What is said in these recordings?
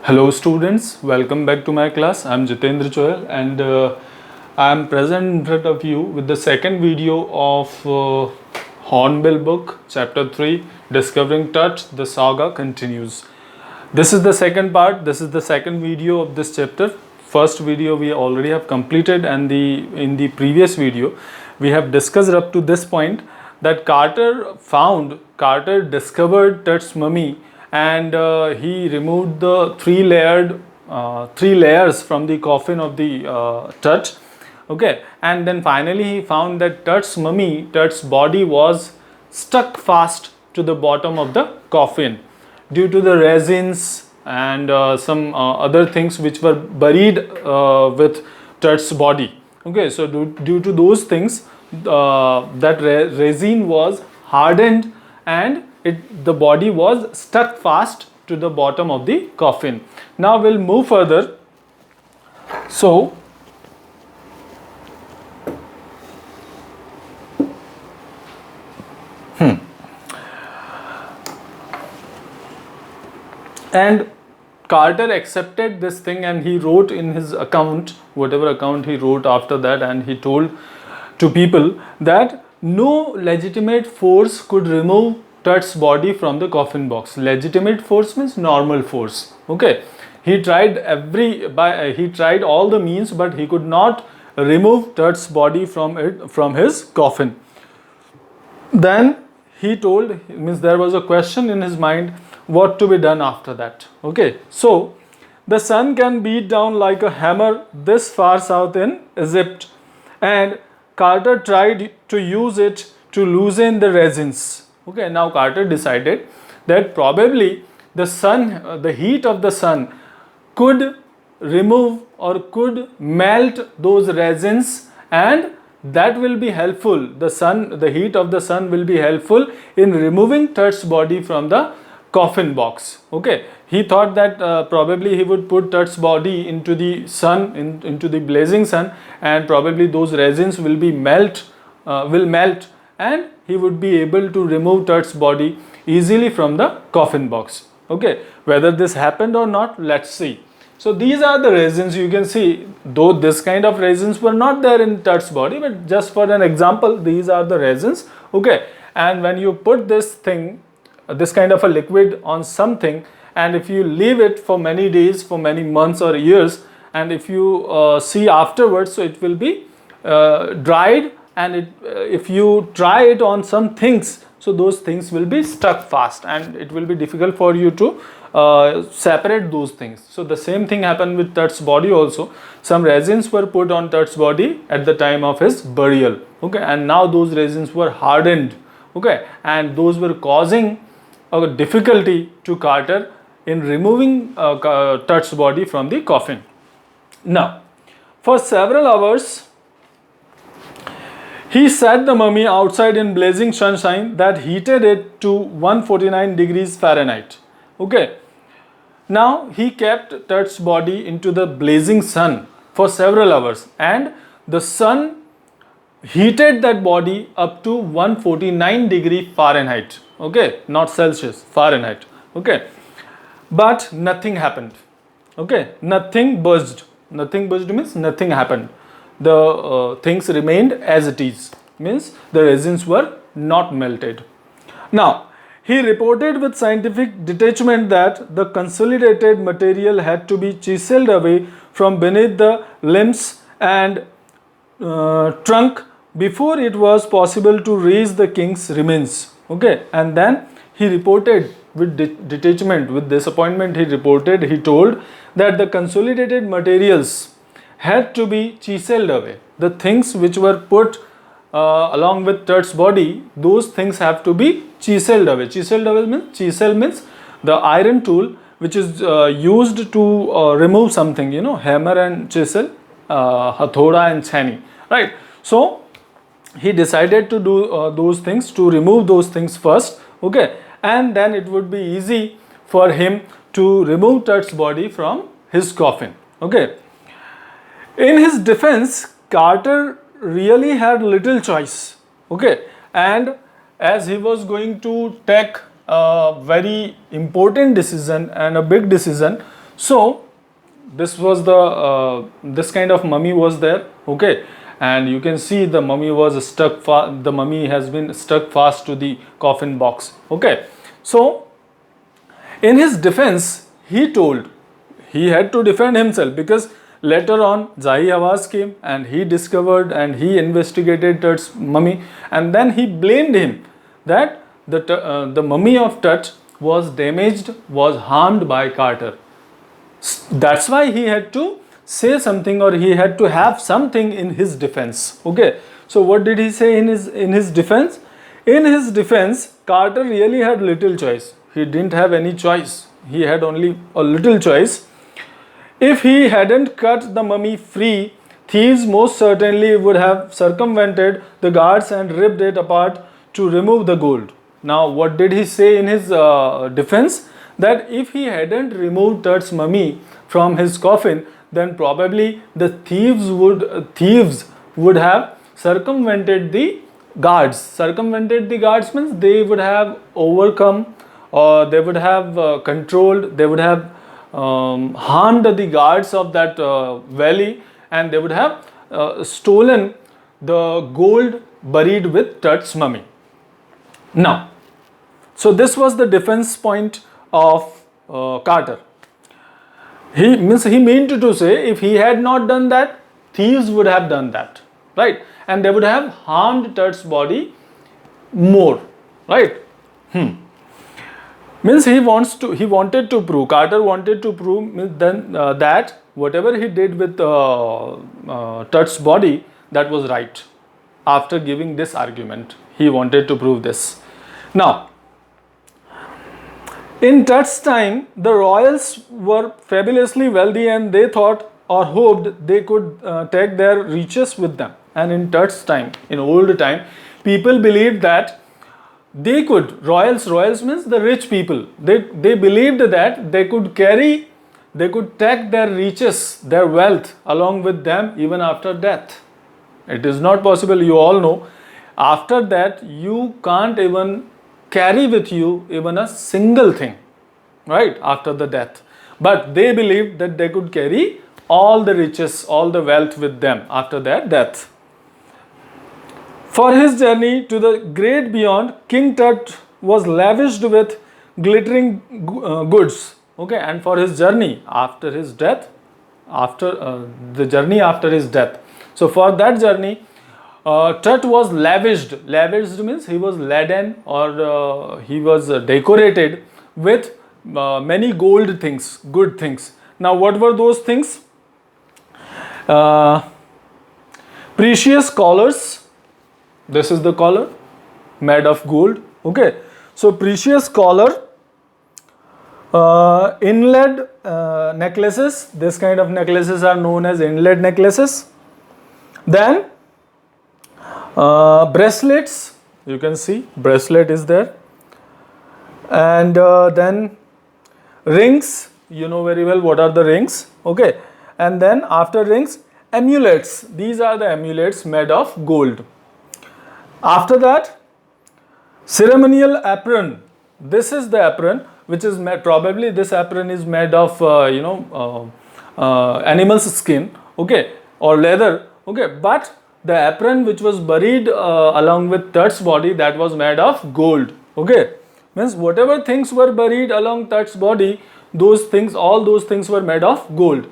Hello students, welcome back to my class. I am Jitendra Choyal and I am present in front of you with the second video of Hornbill book, chapter 3, Discovering Tut the Saga continues. This is the second part, this is the second video of this chapter. First video we already have completed, and in the previous video we have discussed up to this point that Carter discovered Tut's mummy, and he removed the three layers from the coffin of the Tut. Okay, and then finally he found that Tut's body was stuck fast to the bottom of the coffin due to the resins and some other things which were buried with Tut's body. Okay, so due to those things, that resin was hardened and the body was stuck fast to the bottom of the coffin. Now we'll move further. So and Carter accepted this thing, and he wrote in his account, whatever account he wrote after that, and he told to people that no legitimate force could remove Tut's body from the coffin box. Legitimate force means normal force. Okay, he tried all the means, but he could not remove Tut's body from his coffin. Then he told, means there was a question in his mind, what to be done after that. Okay, so the sun can beat down like a hammer this far south in Egypt, and Carter tried to use it to loosen the resins. Okay, now Carter decided that probably the heat of the sun could remove or could melt those resins, and that will be helpful. The heat of the sun will be helpful in removing Tut's body from the coffin box. Okay, he thought that probably he would put Tut's body into the sun, into the blazing sun, and probably those resins will melt, and he would be able to remove Tut's body easily from the coffin box. Okay, whether this happened or not, let's see. So these are the resins. You can see, though this kind of resins were not there in Tut's body, but just for an example, these are the resins. Okay, and when you put this kind of a liquid on something, and if you leave it for many days, for many months or years, and if you see afterwards, so it will be dried, and if you try it on some things, so those things will be stuck fast, and it will be difficult for you to separate those things. So the same thing happened with Tut's body also. Some resins were put on Tut's body at the time of his burial. Okay, and now those resins were hardened. Okay, and those were causing a difficulty to Carter in removing Tut's body from the coffin. Now, for several hours, he set the mummy outside in blazing sunshine that heated it to 149 degrees Fahrenheit. Okay, now he kept Tut's body into the blazing sun for several hours, and the sun heated that body up to 149 degree Fahrenheit. Okay, not Celsius, Fahrenheit. Okay, but nothing happened. Okay, nothing buzzed means nothing happened. The things remained as it is, means the resins were not melted. Now he reported with scientific detachment that the consolidated material had to be chiseled away from beneath the limbs and trunk before it was possible to raise the king's remains. Okay, and then he reported with detachment, with disappointment, he told that the consolidated materials had to be chiseled away. The things which were put along with Tut's body, those things have to be chiseled away. Chisel means the iron tool which is used to remove something, hammer and chisel, hathoda and chani, right? So he decided to do those things, to remove those things first. Okay, and then it would be easy for him to remove Tut's body from his coffin. Okay, in his defense, Carter really had little choice. Okay, and as he was going to take a very important decision and a big decision, So this was the this kind of mummy was there, okay, and you can see the mummy was stuck the mummy has been stuck fast to the coffin box, okay. So in his defense, he told, he had to defend himself, because later on Zahi Hawass came and he discovered and he investigated Tut's mummy, and then he blamed him that the mummy of Tut was damaged, was harmed by Carter. That's why he had to say something, or he had to have something in his defense, okay. So what did he say in his defense? In his defense, Carter really had little choice. He didn't have any choice. He had only a little choice. If he hadn't cut the mummy free, thieves most certainly would have circumvented the guards and ripped it apart to remove the gold. Now what did he say in his defense? That if he hadn't removed Tut's mummy from his coffin, then probably the thieves would have circumvented the guards. Circumvented the guards means they would have overcome, or they would have controlled, they would have harmed the guards of that valley, and they would have stolen the gold buried with Tut's mummy. Now, so this was the defense point of Carter. He meant to say, if he had not done that, thieves would have done that, right? And they would have harmed Tut's body more, right? Means Carter wanted to prove then that whatever he did with Tut's body, that was right. After giving this argument, he wanted to prove this. Now, in Tut's time, the royals were fabulously wealthy, and they thought or hoped they could take their riches with them. And in Tut's time, in old time, people believed that they could, royals means the rich people, they believed that they could take their riches, their wealth along with them even after death. It is not possible, you all know. After that, you can't even carry with you even a single thing, right, after the death. But they believed that they could carry all the riches, all the wealth with them after their death. For his journey to the great beyond, King Tut was lavished with glittering goods, okay. And for his journey after his death, the journey after his death, so for that journey, Tut was lavished. Lavished means he was laden, or he was decorated with many gold things, good things. Now what were those things? Precious collars. This is the collar made of gold, okay. So precious collar, inlaid necklaces. This kind of necklaces are known as inlaid necklaces. Then bracelets, you can see bracelet is there, and then rings, you know very well what are the rings, okay. And then after rings, amulets. These are the amulets made of gold. After that, ceremonial apron. This is the apron which is made, probably this apron is made of animal's skin, okay, or leather, okay. But the apron which was buried along with Tut's body, that was made of gold, okay. Means whatever things were buried along Tut's body, those things, all those things were made of gold.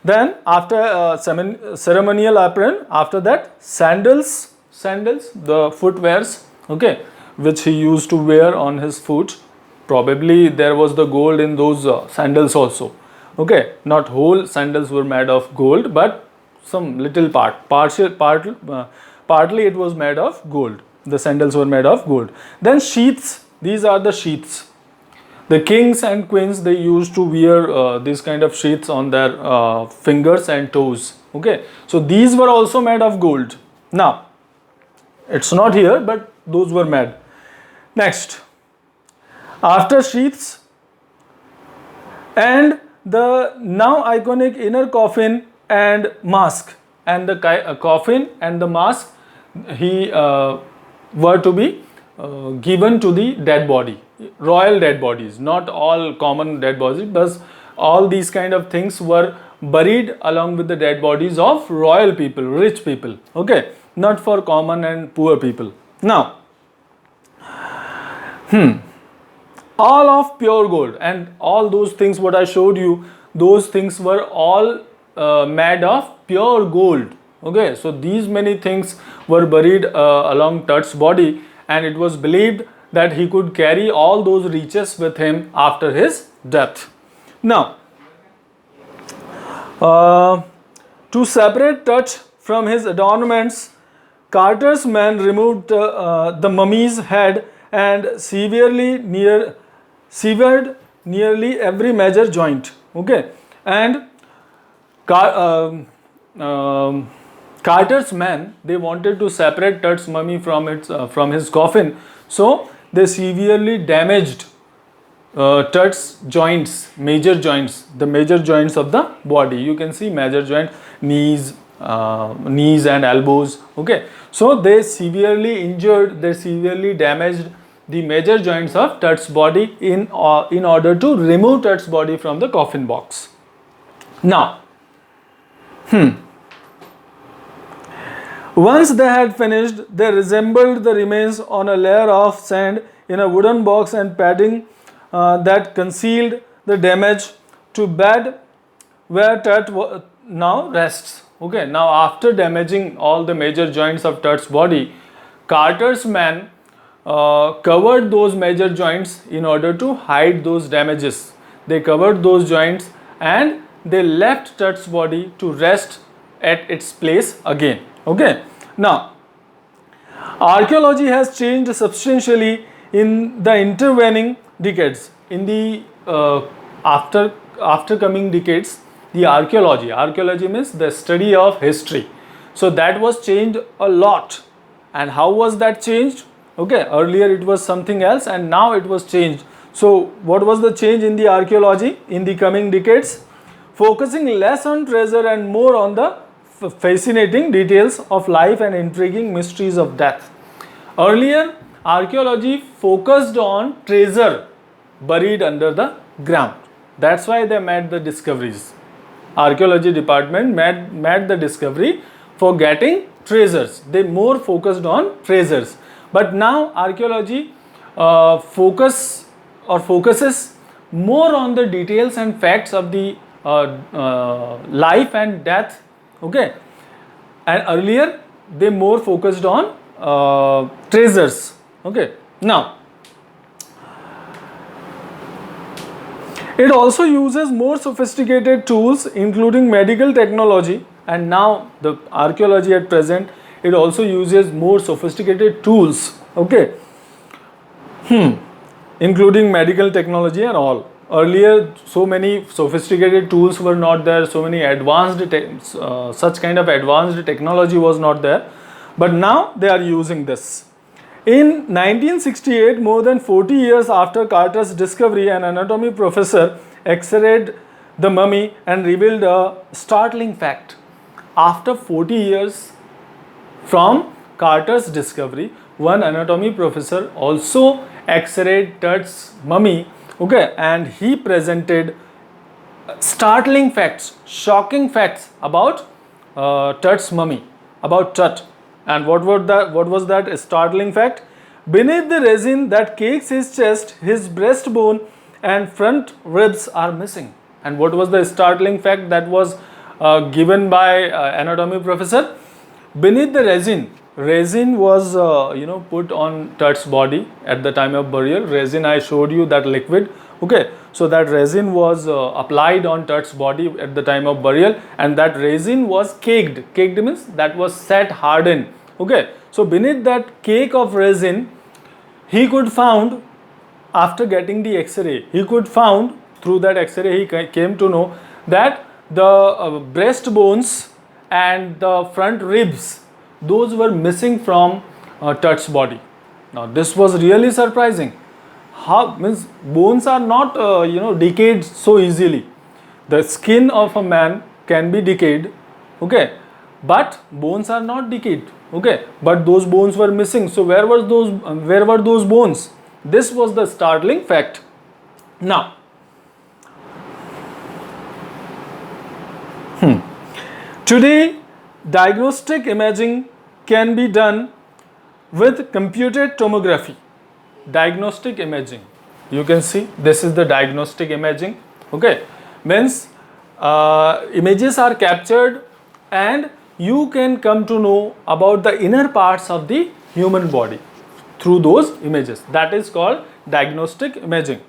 Then after ceremonial apron, after that sandals, the footwears, okay, which he used to wear on his foot. Probably there was the gold in those sandals also, okay. Not whole sandals were made of gold, but some little partly it was made of gold. The sandals were made of gold. Then sheaths. These are the sheaths. The kings and queens, they used to wear these kind of sheaths on their fingers and toes, okay. So these were also made of gold. Now it's not here, but those were made. Next, after sheaths and the now iconic inner coffin and mask, and the coffin and the mask, he were to be given to the dead body, royal dead bodies, not all common dead bodies, but all these kind of things were buried along with the dead bodies of royal people, rich people, okay, not for common and poor people. Now, all of pure gold, and all those things what I showed you, those things were all made of pure gold, okay. So these many things were buried along Tut's body, and it was believed that he could carry all those riches with him after his death. Now, to separate Tut from his adornments, Carter's men removed the mummy's head and severed nearly every major joint, okay. And Carter's men, they wanted to separate Tut's mummy from his coffin, so they severely damaged Tut's joints, major joints, the major joints of the body. You can see major joint, knees and elbows, okay. So they severely injured, they severely damaged the major joints of Tut's body in order to remove Tut's body from the coffin box. Now, once they had finished, they resembled the remains on a layer of sand in a wooden box and padding that concealed the damage to bed where Tut now rests. Okay, now after damaging all the major joints of Tut's body, Carter's men covered those major joints in order to hide those damages. They covered those joints and they left Tut's body to rest at its place again. Okay, now archaeology has changed substantially in the intervening decades. In the after coming decades, the archaeology means the study of history. So that was changed a lot. And how was that changed? Okay, earlier it was something else and now it was changed. So what was the change in the archaeology in the coming decades? Focusing less on treasure and more on the fascinating details of life and intriguing mysteries of death. Earlier, archaeology focused on treasure buried under the ground. That's why they made the discoveries. Archaeology department made the discovery for getting treasures. They more focused on treasures. But now archaeology focuses more on the details and facts of the life and death. Okay, and earlier they more focused on treasures. Okay, now it also uses more sophisticated tools including medical technology, and now the archaeology at present, it also uses more sophisticated tools, okay, including medical technology and all. Earlier, so many sophisticated tools were not there, so many advanced, such kind of advanced technology was not there, but now they are using this. In 1968, more than 40 years after Carter's discovery, an anatomy professor x-rayed the mummy and revealed a startling fact. After 40 years from Carter's discovery, one anatomy professor also x-rayed Tut's mummy, okay, and he presented startling facts, shocking facts about Tut's mummy, about Tut. And what was that startling fact? Beneath the resin that cakes his chest, his breastbone and front ribs are missing. And what was the startling fact that was given by anatomy professor? Beneath the resin was put on Tut's body at the time of burial. Resin, I showed you that liquid. Okay, so that resin was applied on Tut's body at the time of burial, and that resin was caked. Caked means that was set hardened. Okay, so beneath that cake of resin, he could found, after getting the X-ray, he could found through that X-ray he came to know that the breastbones and the front ribs, those were missing from Tut's body. Now this was really surprising. How means bones are not decayed so easily. The skin of a man can be decayed, okay, but bones are not decayed, okay, but those bones were missing. So where were those bones? This was the startling fact. Now Today, diagnostic imaging can be done with computed tomography. Diagnostic imaging. You can see this is the diagnostic imaging. Okay, means images are captured and you can come to know about the inner parts of the human body through those images. That is called diagnostic imaging.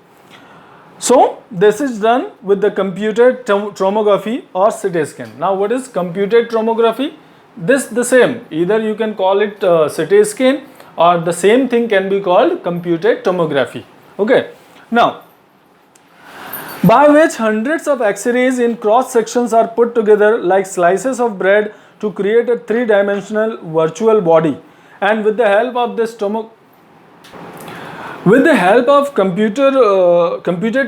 So this is done with the computed tomography or CT scan. Now what is computed tomography? This the same. Either you can call it CT scan or the same thing can be called computed tomography. Okay. Now, by which hundreds of X-rays in cross sections are put together like slices of bread to create a three-dimensional virtual body, and with the help of this computed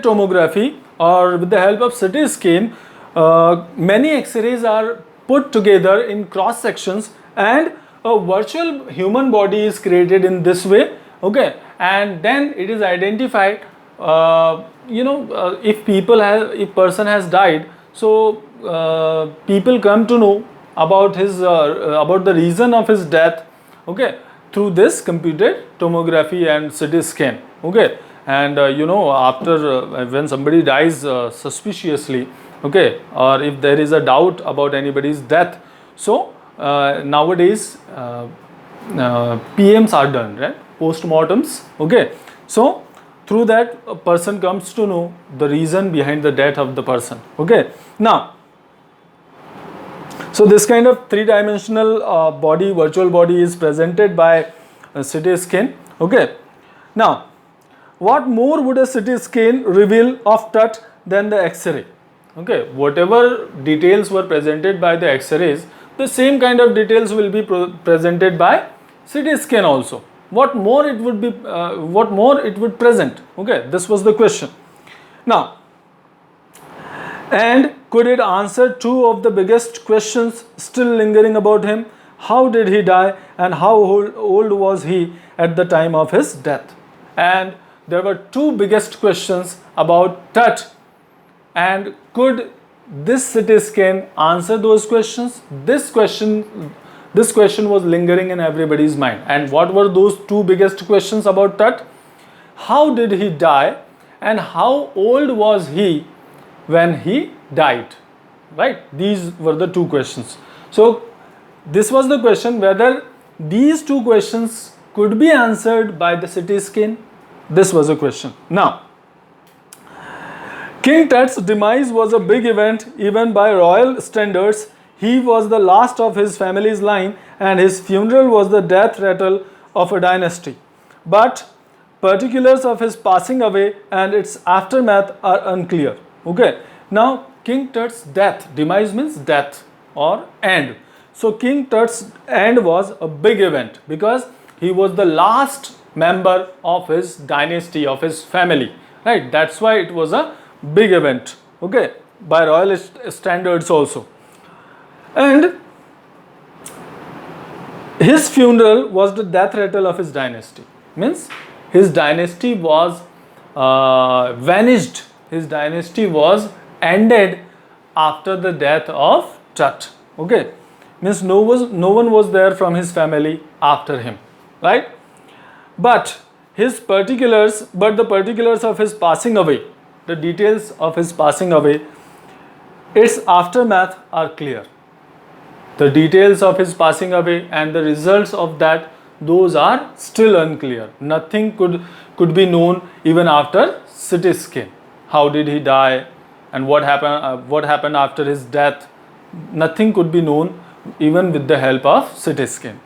tomography or with the help of CT scan, many X-rays are put together in cross sections and a virtual human body is created in this way. Okay, and then it is identified. If person has died, so people come to know about the reason of his death. Okay, through this computed tomography and CT scan. Okay, and after when somebody dies suspiciously, okay, or if there is a doubt about anybody's death, so nowadays PMs are done, right? Postmortems. Okay, so through that a person comes to know the reason behind the death of the person. Okay, now so this kind of three-dimensional body, virtual body is presented by a CT scan. Okay, now what more would a CT scan reveal of Tut than the X-ray? Okay, whatever details were presented by the X-rays, the same kind of details will be presented by CT scan also. What more it would be? What more it would present? Okay, this was the question. Now, and could it answer two of the biggest questions still lingering about him? How did he die, and how old was he at the time of his death? And there were two biggest questions about Tut, and could this CT scan answer those questions? This question was lingering in everybody's mind. And what were those two biggest questions about Tut? How did he die, and how old was he when he died? Right? These were the two questions. So this was the question, whether these two questions could be answered by the CT scan. This was a question. Now, King Tut's demise was a big event even by royal standards. He was the last of his family's line, and his funeral was the death rattle of a dynasty. But particulars of his passing away and its aftermath are unclear. Okay. Now, King Tut's death, demise means death or end. So, King Tut's end was a big event because he was the last member of his dynasty, of his family. Right. That's why it was a big event. Okay. By royal standards also. And his funeral was the death rattle of his dynasty. Means his dynasty was vanished. His dynasty was ended after the death of Tut. Okay, means no one was there from his family after him, right? But the particulars of his passing away, the details of his passing away, its aftermath are clear. The details of his passing away and the results of that, those are still unclear. Nothing could be known even after CT scan. How did he die, and what happened after his death? Nothing could be known even with the help of CT scan.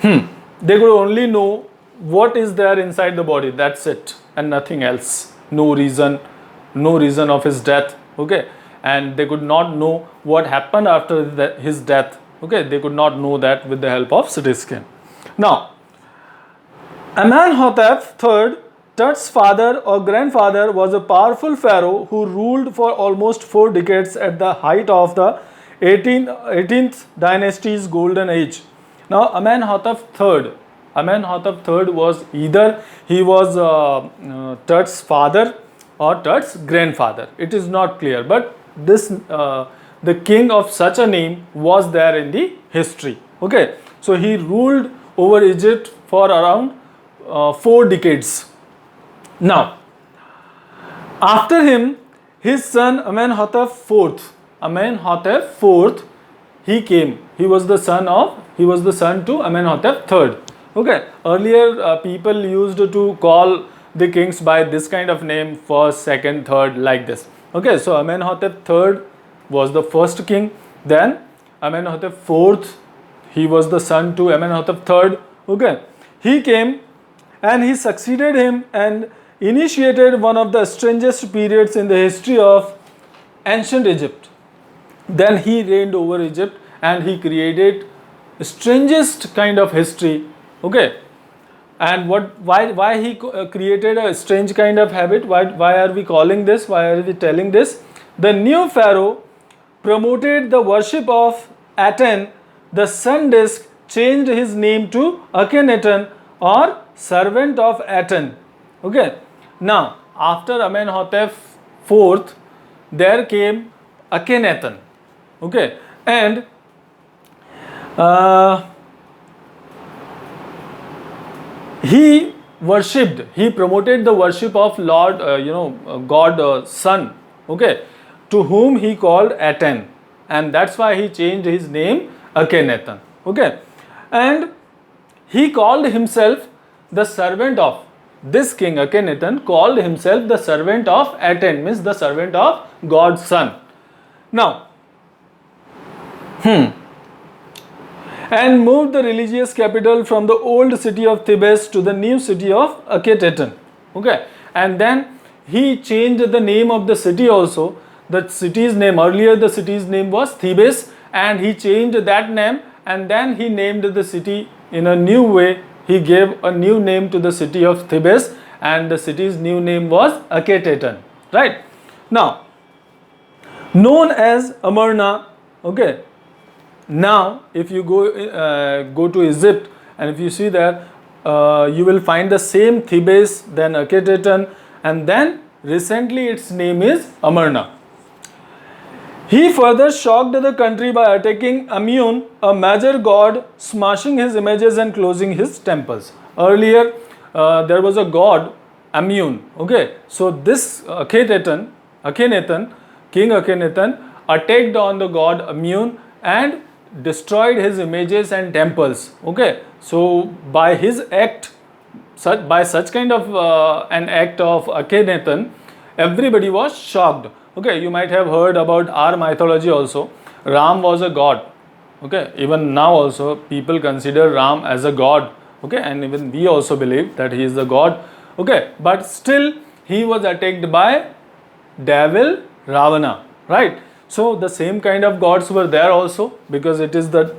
They could only know what is there inside the body. That's it, and nothing else. No reason of his death. Okay. And they could not know what happened after his death. Okay, they could not know that with the help of CT scan. Now, Amenhotep III, Tut's father or grandfather, was a powerful pharaoh who ruled for almost 4 decades at the height of the 18th dynasty's golden age. Now, Amenhotep III was either he was Tut's father or Tut's grandfather. It is not clear, but this the king of such a name was there in the history. Okay, so he ruled over Egypt for around 4 decades. Now, after him, his son Amenhotep IV, he came. He was the son to Amenhotep III. Okay, earlier people used to call the kings by this kind of name, first, second, third, like this. Okay, so Amenhotep III was the first king. Then Amenhotep IV, he was the son to Amenhotep III. Okay, he came and he succeeded him and initiated one of the strangest periods in the history of ancient Egypt. Then he reigned over Egypt and he created strangest kind of history. Okay, and why he created a strange kind of habit? Why are we calling this? Why are we telling this? The new pharaoh promoted the worship of Aten. The sun disk changed his name to Akhenaten, or servant of Aten. Okay, now after Amenhotep IV, there came Akhenaten. Okay, and he promoted the worship of Lord, God Sun, okay, to whom he called Aten, and that's why he changed his name Akhenaten. Okay, and he called himself the servant of this king. Akhenaten called himself the servant of Aten, means the servant of God's son. Now, and moved the religious capital from the old city of Thebes to the new city of Akhenaten. Okay, and then he changed the name of the city also. The city's name, earlier the city's name was Thebes, and he changed that name, and then he named the city in a new way. He gave a new name to the city of Thebes, and the city's new name was Akhenaten. Right? Now, known as Amarna. Okay, now if you go to Egypt, and if you see there, you will find the same Thebes, then Akhenaten, and then recently its name is Amarna. He further shocked the country by attacking Amun, a major god, smashing his images and closing his temples. Earlier, there was a god, Amun. Okay, so this Akhenaten, King Akhenaten, attacked on the god Amun and destroyed his images and temples. Okay, so by his act, by such kind of an act of Akhenaten, everybody was shocked. Okay, you might have heard about our mythology also. Ram was a god. Okay, even now also people consider Ram as a god. Okay, and even we also believe that he is the god. Okay, but still he was attacked by devil Ravana. Right? So the same kind of gods were there also, because it is the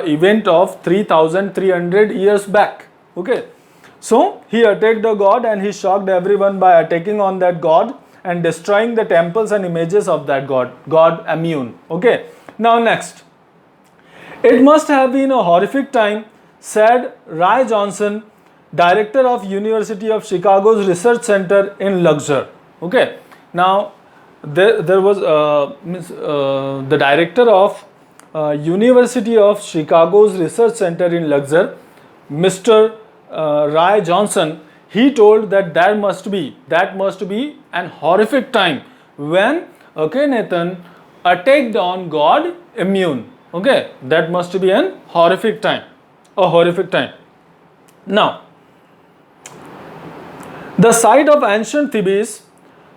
event of 3,300 years back. Okay, so he attacked the god and he shocked everyone by attacking on that god and destroying the temples and images of that god Amun. Okay, now next, it must have been a horrific time, said Ray Johnson, director of University of Chicago's Research Center in Luxor. Okay, now there was the director of University of Chicago's Research Center in Luxor, Mr. Ray Johnson. He told that that must be an horrific time when Akhenaten attacked on god Amun. Okay, that must be an horrific time, Now, the site of ancient Thebes,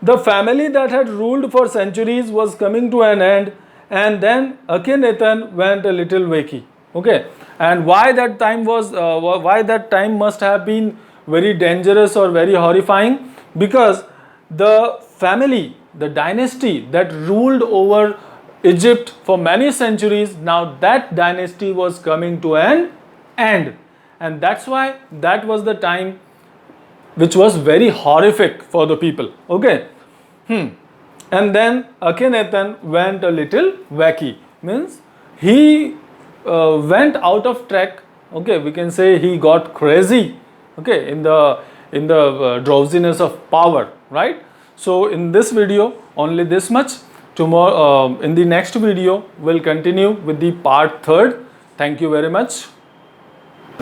the family that had ruled for centuries, was coming to an end, and then Akhenaten went a little wacky. Okay, and why that time must have been very dangerous or very horrifying? Because the family, the dynasty that ruled over Egypt for many centuries, now that dynasty was coming to an end, and that's why that was the time which was very horrific for the people. Okay, and then Akhenaten went a little wacky, means he went out of track. Okay, we can say he got crazy. Okay, in the drowsiness of power, right? So in this video, only this much. tomorrow in the next video we'll continue with the part 3rd. Thank you very much.